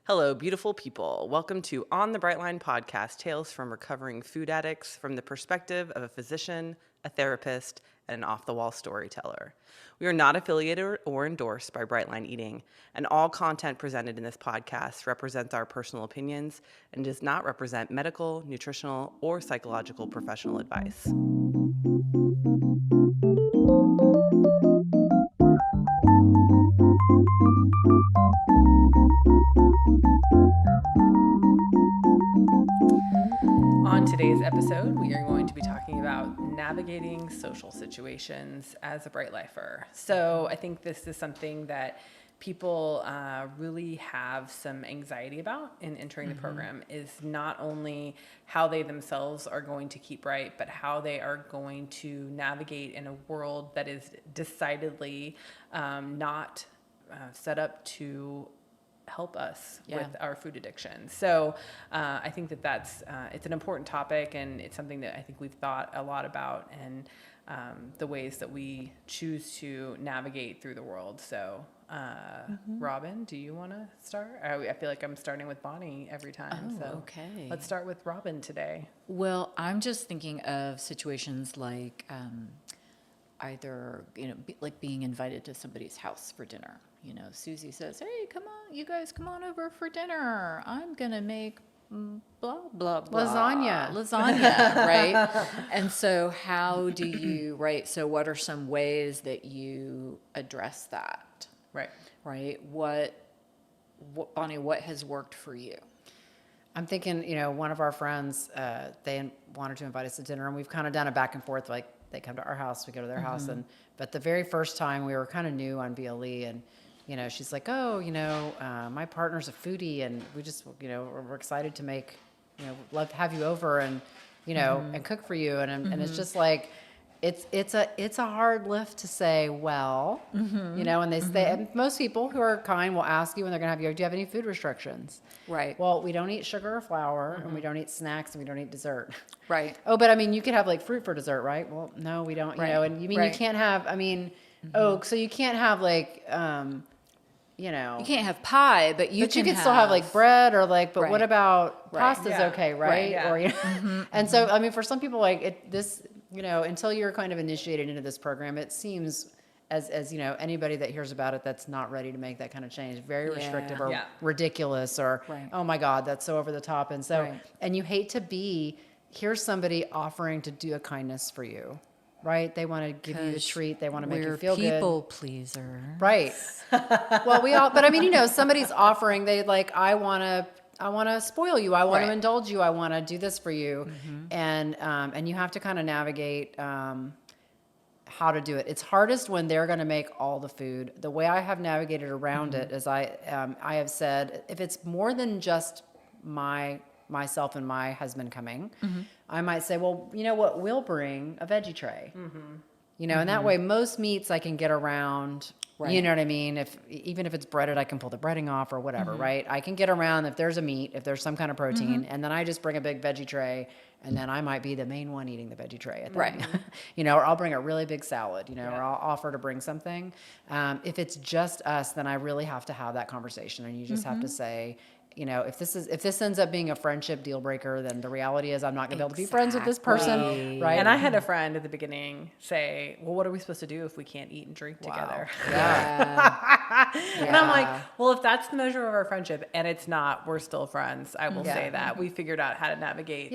Hello, beautiful people. Welcome to On the Bright Line podcast, Tales from Recovering Food Addicts from the perspective of a physician, a therapist, and an off-the-wall storyteller. We are not affiliated or endorsed by Brightline Eating, and all content presented in this podcast represents our personal opinions and does not represent medical, nutritional, or psychological professional advice. On today's episode, we are going to be talking about navigating social situations as a Bright Lifer. So I think this is something that people really have some anxiety about in entering the program, is not only how they themselves are going to keep right, but how they are going to navigate in a world that is decidedly not set up to help us with our food addiction. So I think that's it's an important topic, and it's something that I think we've thought a lot about, and the ways that we choose to navigate through the world. So Robin, do you want to start? I feel like I'm starting with Bonnie every time. Okay. Let's start with Robin today. Well, I'm just thinking of situations like either, like being invited to somebody's house for dinner. Susie says, "Hey, come on, you guys come on over for dinner. I'm going to make blah, blah, blah. Lasagna, right?" And so how do you, right? So what are some ways that you address that? Right? What Bonnie, what has worked for you? I'm thinking, one of our friends, they wanted to invite us to dinner, and we've kind of done a back and forth, like they come to our house, we go to their house. But the very first time we were kind of new on BLE, and, she's like, "Oh, my partner's a foodie, and we just, we're excited to make, love to have you over and, and cook for you." And it's just like, it's a hard lift to say, well, and they say, and most people who are kind will ask you when they're going to have you, "Do you have any food restrictions?" Right. Well, we don't eat sugar or flour, and we don't eat snacks, and we don't eat dessert. Right. Oh, but I mean, you could have like fruit for dessert, right? Well, no, we don't, Right. and you mean you can't have, so you can't have like, You can't have pie, but you can still have like bread or like, but Right. what about Right. pasta's Yeah. okay, right? Right, yeah. Or, and so, I mean, for some people like until you're kind of initiated into this program, it seems as anybody that hears about it that's not ready to make that kind of change, very restrictive or ridiculous, or, Right. oh my God, that's so over the top. And so, Right. and you hate to be, here's somebody offering to do a kindness for you, right? They want to give you a treat. They want to make you feel good. We're people pleasers. Right. Well, we all, but I mean, somebody's offering, they like, I want to spoil you. I want to Right. indulge you. I want to do this for you. And you have to kind of navigate, how to do it. It's hardest when they're going to make all the food. The way I have navigated around it is I have said, if it's more than just myself and my husband coming, I might say, well, you know what, we'll bring a veggie tray. And that way most meats I can get around. Right. You know what I mean? Even if it's breaded, I can pull the breading off or whatever, right? I can get around if there's a meat, if there's some kind of protein, and then I just bring a big veggie tray, and then I might be the main one eating the veggie tray at that time. Or I'll bring a really big salad, or I'll offer to bring something. If it's just us, then I really have to have that conversation, and you just have to say, if this ends up being a friendship deal breaker, then the reality is I'm not going to be able to be friends with this person, right? And I had a friend at the beginning say, "Well, what are we supposed to do if we can't eat and drink together?" And I'm like, well, if that's the measure of our friendship, and it's not, we're still friends. I will say that we figured out how to navigate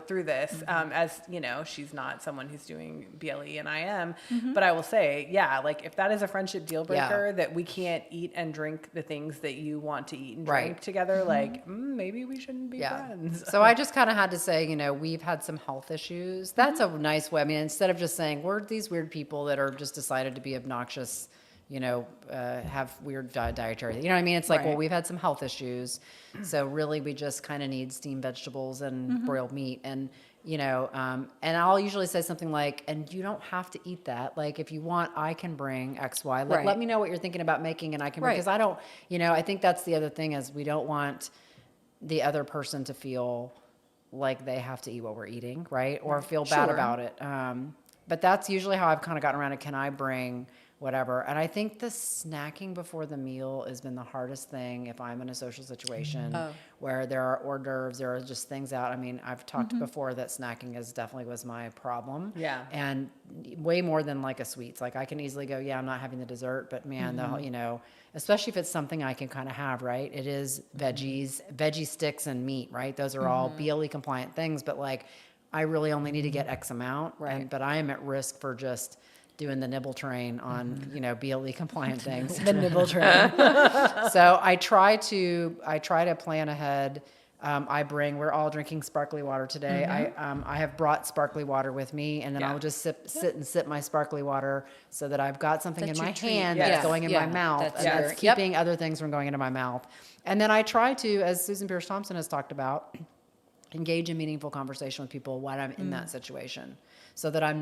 through this. As she's not someone who's doing BLE, and I am, but I will say, like if that is a friendship deal breaker, that we can't eat and drink the things that you want to eat and drink together, like maybe we shouldn't be friends. So I just kind of had to say, we've had some health issues. That's a nice way. I mean, instead of just saying we're these weird people that are just decided to be obnoxious, have weird dietary, what I mean? It's like, well, we've had some health issues. So really we just kind of need steamed vegetables and broiled meat. And, and I'll usually say something like, and you don't have to eat that. Like if you want, I can bring X, Y. Let me know what you're thinking about making, and I can bring, because I don't, I think that's the other thing, is we don't want the other person to feel like they have to eat what we're eating, right? Or feel bad about it. But that's usually how I've kind of gotten around it. Can I bring whatever. And I think the snacking before the meal has been the hardest thing if I'm in a social situation where there are hors d'oeuvres, there are just things out. I mean, I've talked before that snacking is definitely was my problem. Yeah. And way more than like a sweets. Like I can easily go, yeah, I'm not having the dessert, but man, the whole, you know, especially if it's something I can kind of have, right? It is veggies, veggie sticks and meat, right? Those are all BLE compliant things, but like I really only need to get X amount, Right. but I am at risk for just doing the nibble train on, you know, BLE compliant things. The nibble train. So I try to plan ahead. We're all drinking sparkly water today. I have brought sparkly water with me, and then I'll just sit and sip my sparkly water so that I've got something That's in your my treat. hand Yes. that's going in my Yeah, mouth, that's and your- that's yep. keeping other things from going into my mouth. And then I try to, as Susan Pierce Thompson has talked about, engage in meaningful conversation with people when I'm in that situation, so that I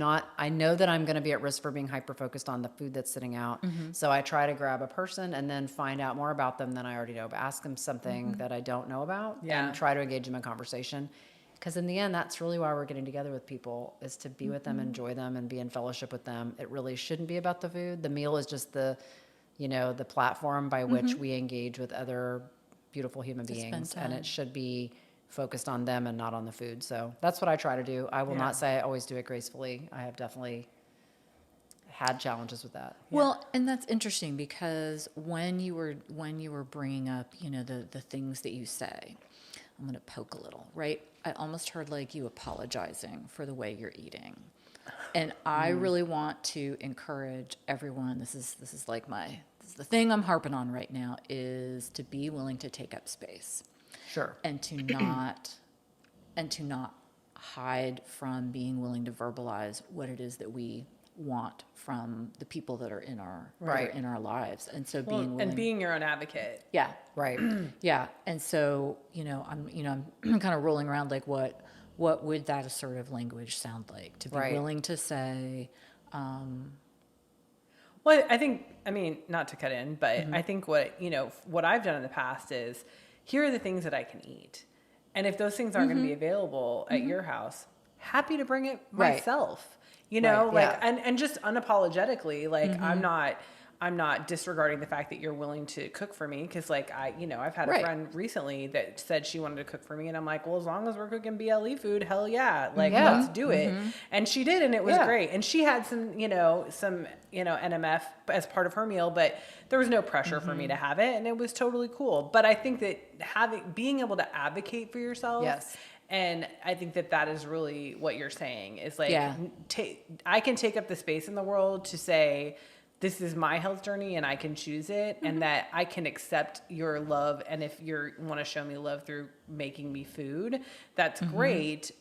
know that I'm going to be at risk for being hyper-focused on the food that's sitting out. So I try to grab a person and then find out more about them than I already know, but ask them something that I don't know about and try to engage them in conversation. Because in the end, that's really why we're getting together with people, is to be with them, enjoy them, and be in fellowship with them. It really shouldn't be about the food. The meal is just the platform by which we engage with other beautiful human beings, spend and time. it should be focused on them and not on the food. So that's what I try to do. I will not say I always do it gracefully. I have definitely had challenges with that. Well, and that's interesting because when you were bringing up, you know, the things that you say, I'm going to poke a little, right? I almost heard like you apologizing for the way you're eating. And I really want to encourage everyone. This is the thing I'm harping on right now, is to be willing to take up space. Sure. And to not hide from being willing to verbalize what it is that we want from the people that are in our lives. And so being willing, and being your own advocate. yeah, Right. yeah. And so, I'm kind of rolling around like what would that assertive language sound like, to be willing to say, Well, I mean, not to cut in, but I think what I've done in the past is, here are the things that I can eat. And if those things aren't going to be available at your house, happy to bring it myself. You know, and just unapologetically, like I'm not disregarding the fact that you're willing to cook for me, because like I've had a friend recently that said she wanted to cook for me, and I'm like, well, as long as we're cooking BLE food, hell yeah, like let's do it. And she did, and it was great. And she had some NMF as part of her meal, but there was no pressure for me to have it, and it was totally cool. But I think that being able to advocate for yourself. Yes. And I think that is really what you're saying, is like, I can take up the space in the world to say, this is my health journey and I can choose it, and that I can accept your love. And if you want to show me love through making me food, that's great.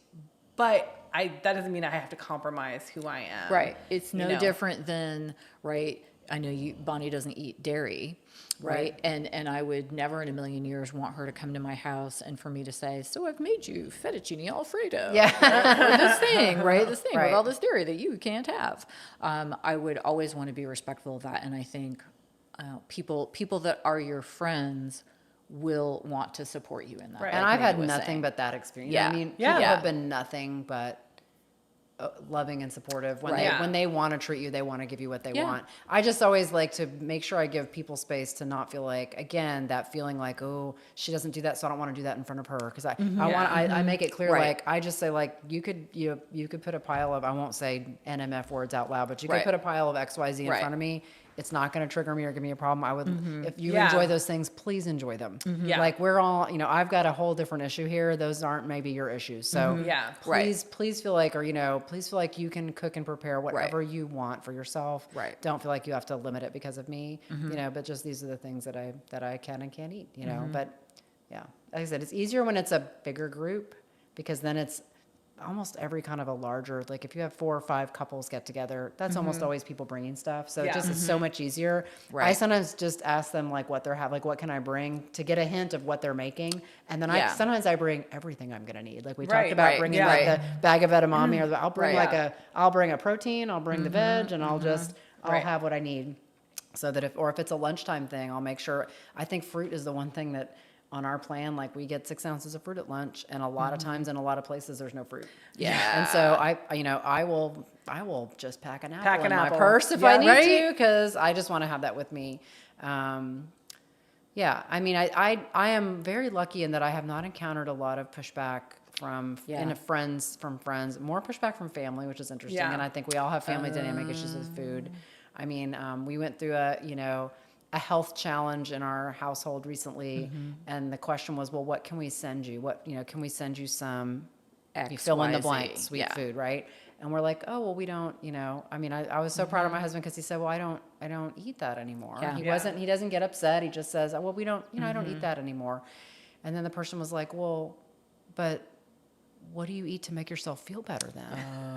But that doesn't mean I have to compromise who I am. right. It's no different than, right. I know Bonnie doesn't eat dairy, right? And I would never in a million years want her to come to my house and for me to say, so I've made you fettuccine Alfredo. Yeah. Or this thing, right? This thing with Right. all this dairy that you can't have. I would always want to be respectful of that. And I think people that are your friends will want to support you in that. Right. And like I've had Meagan was nothing saying. but that experience. Yeah. I mean, Yeah. people Yeah. have been nothing but loving and supportive. When Right. when they want to treat you, they want to give you what they Yeah. want. I just always like to make sure I give people space to not feel like, again, that feeling like, oh, she doesn't do that, so I don't want to do that in front of her. Because I make it clear, Right. like, I just say, like, you could put a pile of, I won't say NMF words out loud, but you could Right. put a pile of XYZ in Right. front of me. It's not going to trigger me or give me a problem. I would, if you Yeah. enjoy those things, please enjoy them. Yeah. Like, we're all, I've got a whole different issue here. Those aren't maybe your issues. So Yeah. please feel like, please feel like you can cook and prepare whatever you want for yourself. Right. Don't feel like you have to limit it because of me, but just, these are the things that I can and can't eat, but yeah, like I said, it's easier when it's a bigger group, because then it's almost every kind of a larger, like if you have 4 or 5 couples get together, that's almost always people bringing stuff. So it just is so much easier. I Right. sometimes just ask them like what they're having, like what can I bring, to get a hint of what they're making. And then Yeah. sometimes I bring everything I'm going to need. Like we Right, talked about right, bringing yeah. like the bag of edamame, or I'll bring Right. I'll bring a protein, I'll bring the veg, and I'll Right. have what I need. So that if it's a lunchtime thing, I'll make sure, I think fruit is the one thing that on our plan, like we get 6 ounces of fruit at lunch, and a lot of times in a lot of places there's no fruit. Yeah. And so I will just pack an apple Pack in an my apple. purse if Yeah, I need right? to, because I just want to have that with me. Yeah, I mean, I am very lucky in that I have not encountered a lot of pushback from friends, more pushback from family, which is interesting. Yeah. And I think we all have family dynamic issues with food. I mean, we went through a health challenge in our household recently, and the question was, well, what can we send you? Can we send you some X, you fill in the Y, Z. blank sweet food, right? And we're like, oh, well, we don't, I mean, I was so proud of my husband because he said, well, I don't eat that anymore. Yeah. He doesn't get upset. He just says, well, we don't, I don't eat that anymore. And then the person was like, well, but what do you eat to make yourself feel better then?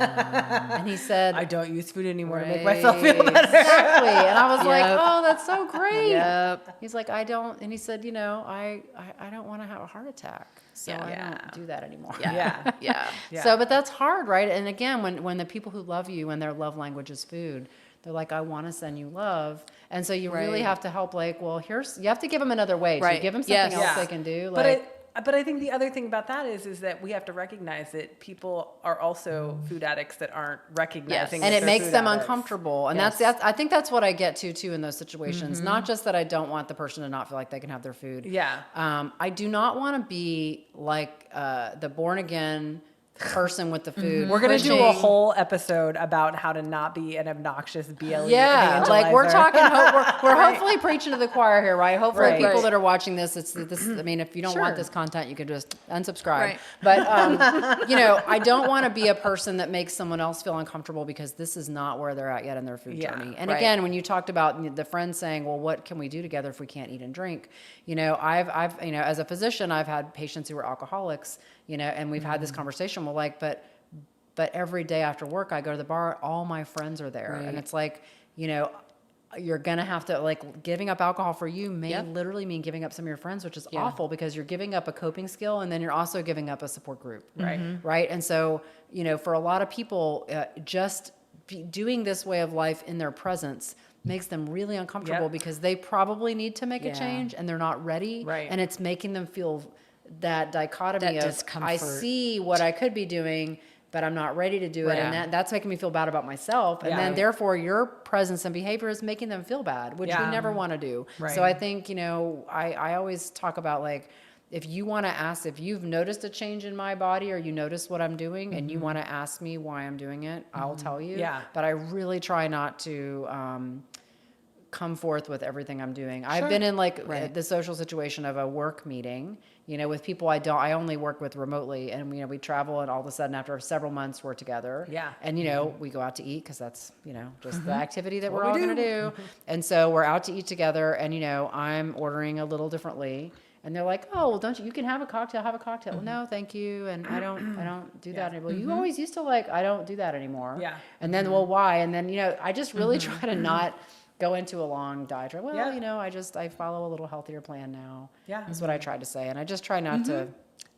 And he said, I don't use food anymore to make myself feel better. exactly. And I was like, Yep. oh, that's so great. Yep. He's like, I don't, and he said, I don't want to have a heart attack. So Yeah. I Yeah. don't do that anymore. Yeah. Yeah. Yeah. So, but that's hard, right? And again, when the people who love you and their love language is food, they're like, I want to send you love. And so you really Right. have to help, like, well, you have to give them another way. So you Right. give them something Yes. else Yeah. they can do. But I think the other thing about that is that we have to recognize that people are also food addicts that aren't recognizing. and that it they're makes food them addicts. uncomfortable. And Yes. I think that's what I get to too in those situations. Not just that I don't want the person to not feel like they can have their food. Yeah. I do not want to be like the born again person with the food. We're going to do a pushing- whole episode about how to not be an obnoxious BLE Yeah, like we're evangelizer. talking, we're hopefully preaching to the choir here, right? Hopefully Right. people Right. that are watching this, I mean, if you don't want Sure. this content, you can just unsubscribe. Right. But, I don't want to be a person that makes someone else feel uncomfortable because this is not where they're at yet in their food Yeah, journey. And right. again, when you talked about the friend saying, well, what can we do together if we can't eat and drink? I've as a physician, I've had patients who were alcoholics, and we've had this conversation. Well, like, but every day after work, I go to the bar, all my friends are there. Right. And it's like, you're going to have to, like, giving up alcohol for you may Yep. literally mean giving up some of your friends, which is Yeah. awful because you're giving up a coping skill and then you're also giving up a support group. Right. Right. And so, for a lot of people, doing this way of life in their presence makes them really uncomfortable Yep. because they probably need to make Yeah. a change and they're not ready. Right. And it's making them feel that dichotomy That of, discomfort. I see what I could be doing, but I'm not ready to do it. Right. And that's making me feel bad about myself. And Yeah. then therefore your presence and behavior is making them feel bad, which we Yeah. never want to do. Right. So I think, I always talk about, like, if you want to ask, if you've noticed a change in my body or you notice what I'm doing and you want to ask me why I'm doing it, I'll tell you. Yeah. But I really try not to come forth with everything I'm doing. I've Sure. been in Right. the social situation of a work meeting, with people I only work with remotely, and we travel, and all of a sudden after several months we're together. Yeah. And we go out to eat because that's just the activity that we're what all we going to do. do. And so we're out to eat together, and I'm ordering a little differently. And they're like, oh, well, don't you can have a cocktail, Well, no, thank you. And I don't do that anymore. You always used to, like, I don't do that anymore. Yeah. And then, well, why? And then, I just really try to not go into a long diatribe. Well, Yeah. I follow a little healthier plan now. Yeah. That's what I tried to say. And I just try not to,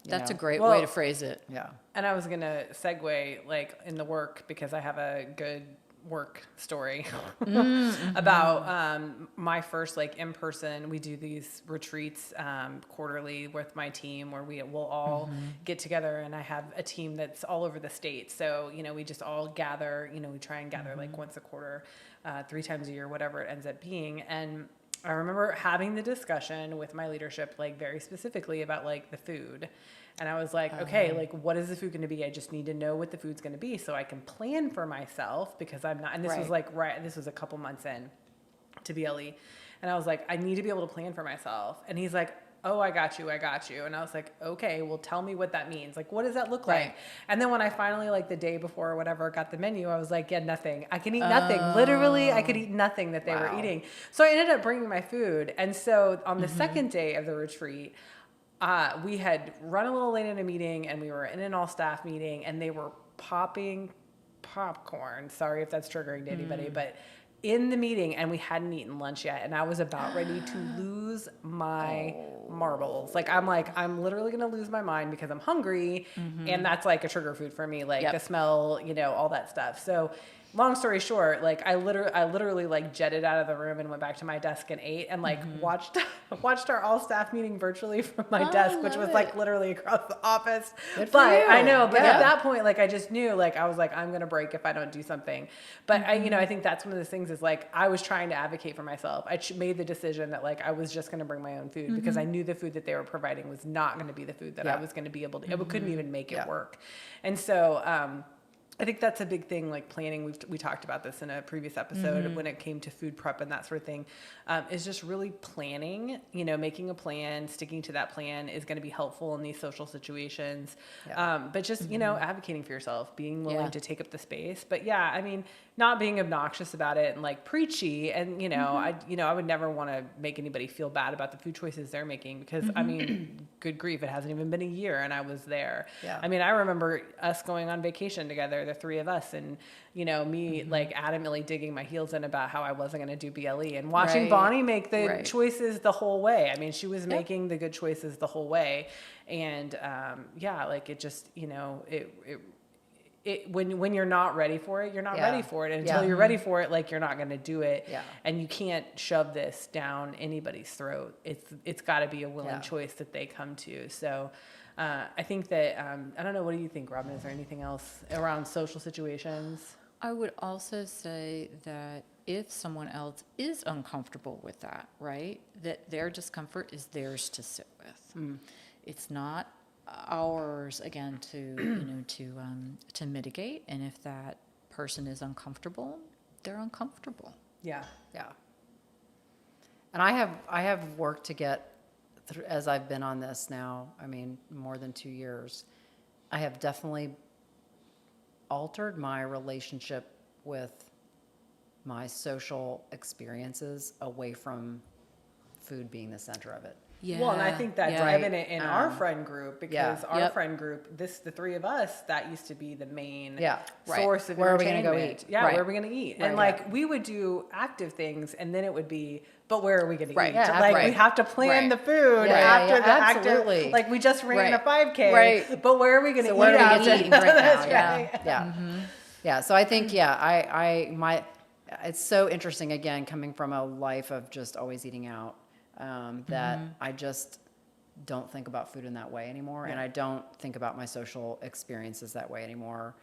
That's a great Well- way to phrase it. Yeah. And I was going to segue, like, in the work, because I have a good work story about my first, like, in-person. We do these retreats quarterly with my team where we will all get together, and I have a team that's all over the state. So, we just all gather, we try and gather like once a quarter, 3 times a year, whatever it ends up being. And I remember having the discussion with my leadership, like, very specifically about, like, the food. And I was like, okay, like, what is the food going to be? I just need to know what the food's going to be so I can plan for myself, because I'm not, and this was Right. like, this was a couple months in to BLE. And I was like, I need to be able to plan for myself. And he's like, oh, I got you. And I was like, okay, well, tell me what that means. Like, what does that look Right. like? And then when I finally, like, the day before or whatever, got the menu, I was like, yeah, nothing. I can eat nothing. Literally, I could eat nothing that they were Wow. eating. So I ended up bringing my food. And so on the second day of the retreat, we had run a little late in a meeting, and we were in an all-staff meeting, and they were popping popcorn. Sorry if that's triggering to anybody, but in the meeting, and we hadn't eaten lunch yet, and I was about ready to lose my marbles. Like, I'm literally going to lose my mind because I'm hungry, and that's like a trigger food for me, like Yep. the smell, all that stuff. So long story short, like I literally like jetted out of the room and went back to my desk and ate and like watched our all staff meeting virtually from my desk, which was like literally across the office. Good for But you. I know, but Yeah. at that point, like I just knew, like I was like, I'm gonna break if I don't do something. But I think that's one of the things is like I was trying to advocate for myself. I made the decision that like I was just gonna bring my own food because I knew the food that they were providing was not gonna be the food that I was gonna be able to. I couldn't even make it work, and so. I think that's a big thing, like planning. We talked about this in a previous episode when it came to food prep and that sort of thing, is just really planning, making a plan, sticking to that plan is going to be helpful in these social situations. Yeah. But just, advocating for yourself, being willing to take up the space. But yeah, I mean, not being obnoxious about it and like preachy. And, I would never want to make anybody feel bad about the food choices they're making because I mean, good grief, it hasn't even been a year and I was there. Yeah. I mean, I remember us going on vacation together, the three of us, and me like adamantly digging my heels in about how I wasn't going to do BLE and watching Right. Bonnie make the Right. choices the whole way. I mean, she was making the good choices the whole way, and like it just when you're not ready for it, you're not ready for it. And until you're ready for it, like you're not going to do it. Yeah. And you can't shove this down anybody's throat. It's got to be a willing Yeah. choice that they come to. So. I think that, I don't know, what do you think, Robin? Is there anything else around social situations? I would also say that if someone else is uncomfortable with that, right, that their discomfort is theirs to sit with. It's not ours, again, to mitigate. And if that person is uncomfortable, they're uncomfortable. Yeah. Yeah. And I have worked to get as I've been on this now, I mean, more than 2 years, I have definitely altered my relationship with my social experiences away from food being the center of it. Yeah. Well, and I think that's Right. evident in our friend group because our Yep. friend group, the three of us, that used to be the main Yeah. Right. source of Where are we gonna entertainment. go eat? Yeah, Right. where are we going to eat? And Right. like we would do active things, and then it would be, but where are we going to Right. eat? Yeah, Like we right. have to plan Right. the food Yeah, after yeah, the absolutely. active. Like we just ran a Right. 5K, Right. but where are we going to So eat? where are we after? gonna eat and drink now? That's Yeah. right. Yeah. Yeah. So I think, it's so interesting again, coming from a life of just always eating out, that I just don't think about food in that way anymore. And I don't think about my social experiences that way anymore.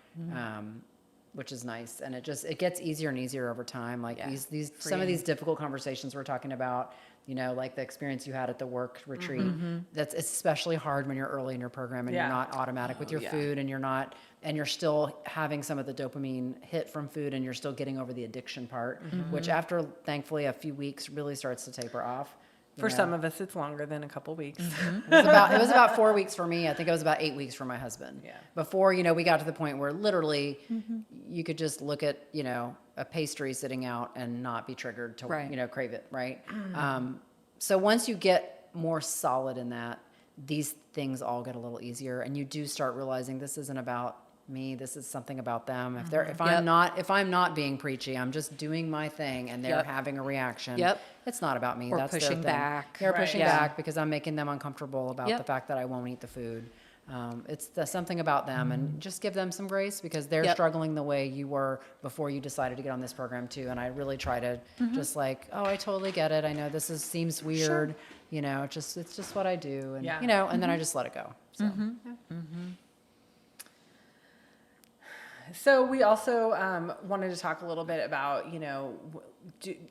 Which is nice. And it gets easier and easier over time. Like Yeah. these some of these difficult conversations we're talking about, like the experience you had at the work retreat, it's especially hard when you're early in your program and Yeah. you're not automatic with your food and you're still having some of the dopamine hit from food and you're still getting over the addiction part, which after thankfully a few weeks really starts to taper off. For some of us, it's longer than a couple weeks. It was about 4 weeks for me. I think it was about 8 weeks for my husband. Yeah. Before, we got to the point where literally you could just look at, a pastry sitting out and not be triggered to, Right. crave it. Right. So once you get more solid in that, these things all get a little easier and you do start realizing this isn't about me. This is something about them. If I'm not being preachy, I'm just doing my thing and they're Yep. having a reaction. Yep. It's not about me. Or That's their pushing thing. back. They're Right. pushing Yeah. back because I'm making them uncomfortable about Yep. the fact that I won't eat the food. It's something about them and just give them some grace because they're Yep. struggling the way you were before you decided to get on this program too. And I really try to just like, oh, I totally get it. I know this seems weird. It's just what I do. And, Yeah. and then I just let it go. So, So we also wanted to talk a little bit about,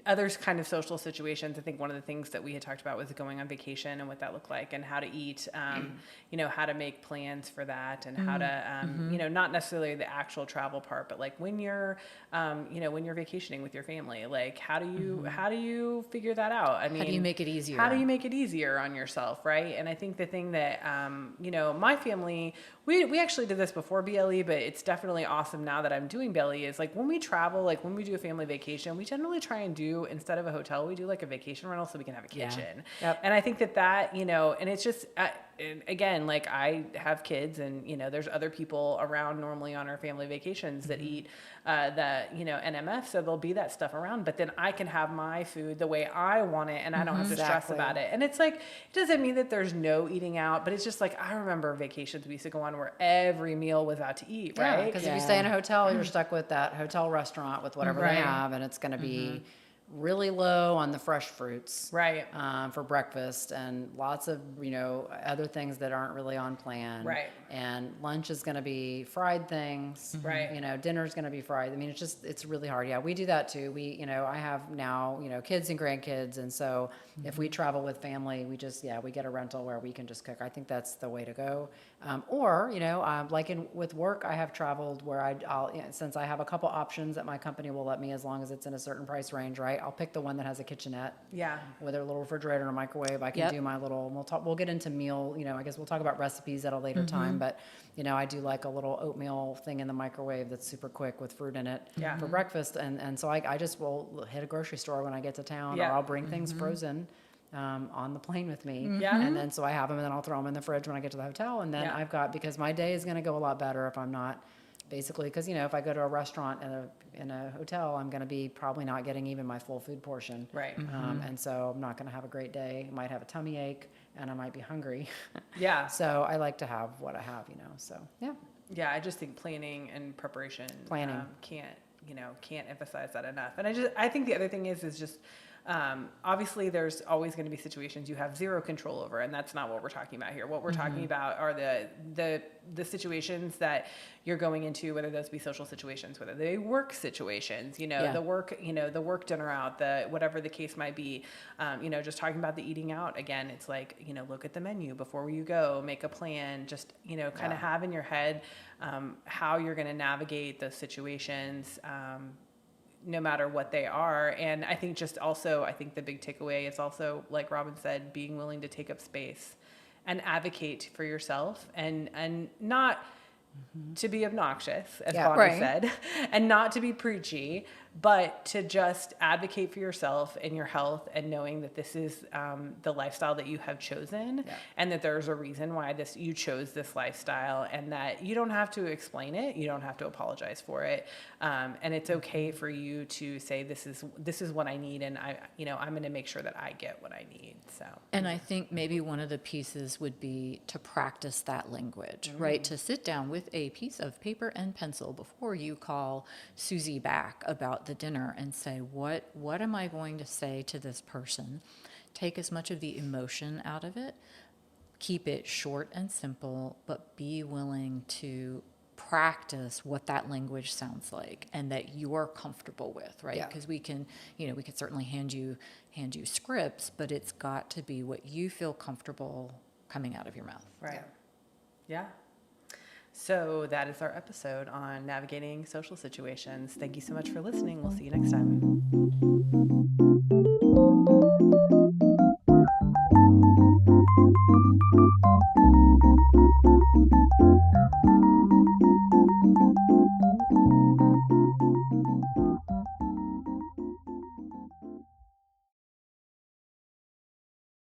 other kind of social situations. I think one of the things that we had talked about was going on vacation and what that looked like and how to eat, how to make plans for that and how to, not necessarily the actual travel part, but like when you're, when you're vacationing with your family, like how do you figure that out? I mean, How do you make it easier? How do you make it easier on yourself, right? And I think the thing that, my family, we actually did this before BLE, but it's definitely awesome now that I'm doing BLE is like when we travel, like when we do a family vacation, we generally try and do, instead of a hotel, we do like a vacation rental so we can have a kitchen. Yep. And I think that, and it's just, and again, like I have kids and, you know, there's other people around normally on our family vacations that eat NMF. So there'll be that stuff around, but then I can have my food the way I want it and I don't have to stress Exactly. about it. And it's like, it doesn't mean that there's no eating out, but it's just like, I remember vacations we used to go on where every meal was out to eat, right? Because if you stay in a hotel, you're stuck with that hotel restaurant with whatever Right. they have, and it's going to be really low on the fresh fruits, Right. for breakfast, and lots of other things that aren't really on plan. Right. And lunch is going to be fried things. Right. Dinner's going to be fried. I mean, it's really hard. Yeah, we do that too. I have now kids and grandkids, and so if we travel with family, we get a rental where we can just cook. I think that's the way to go. With work, I have traveled where I'll since I have a couple options that my company will let me, as long as it's in a certain price range, right? I'll pick the one that has a kitchenette. Yeah. With a little refrigerator and a microwave. I can do my little, we'll get into meal, I guess we'll talk about recipes at a later time, but I do like a little oatmeal thing in the microwave that's super quick with fruit in it for breakfast. And so I just will hit a grocery store when I get to town, or I'll bring things frozen on the plane with me. Yeah. And then so I have them, and then I'll throw them in the fridge when I get to the hotel. And then because my day is going to go a lot better if I'm not, basically, because if I go to a restaurant in a hotel, I'm going to be probably not getting even my full food portion. Right. And so I'm not going to have a great day. I might have a tummy ache, and I might be hungry. Yeah. So I like to have what I have, so yeah. Yeah, I just think planning and preparation can't emphasize that enough. And I think the other thing is just obviously there's always going to be situations you have zero control over, and that's not what we're talking about here. What we're talking about are the situations that you're going into, whether those be social situations, whether they work situations, the work dinner out, whatever the case might be. Just talking about the eating out again, it's like, look at the menu before you go, make a plan, just, kind of have in your head how you're going to navigate those situations, no matter what they are. And I think the big takeaway is also, like Robin said, being willing to take up space and advocate for yourself, and not to be obnoxious, as Bonny said, and not to be preachy, but to just advocate for yourself and your health, and knowing that this is the lifestyle that you have chosen, and that there's a reason why you chose this lifestyle, and that you don't have to explain it, you don't have to apologize for it, and it's okay for you to say, this is what I need, and I'm going to make sure that I get what I need. So, and I think maybe one of the pieces would be to practice that language, right? To sit down with a piece of paper and pencil before you call Susie back about the dinner and say, what am I going to say to this person? Take as much of the emotion out of it, keep it short and simple, but be willing to practice what that language sounds like and that you're comfortable with, right? Because we can certainly hand you scripts, but it's got to be what you feel comfortable coming out of your mouth. Right. Yeah. So that is our episode on navigating social situations. Thank you so much for listening. We'll see you next time.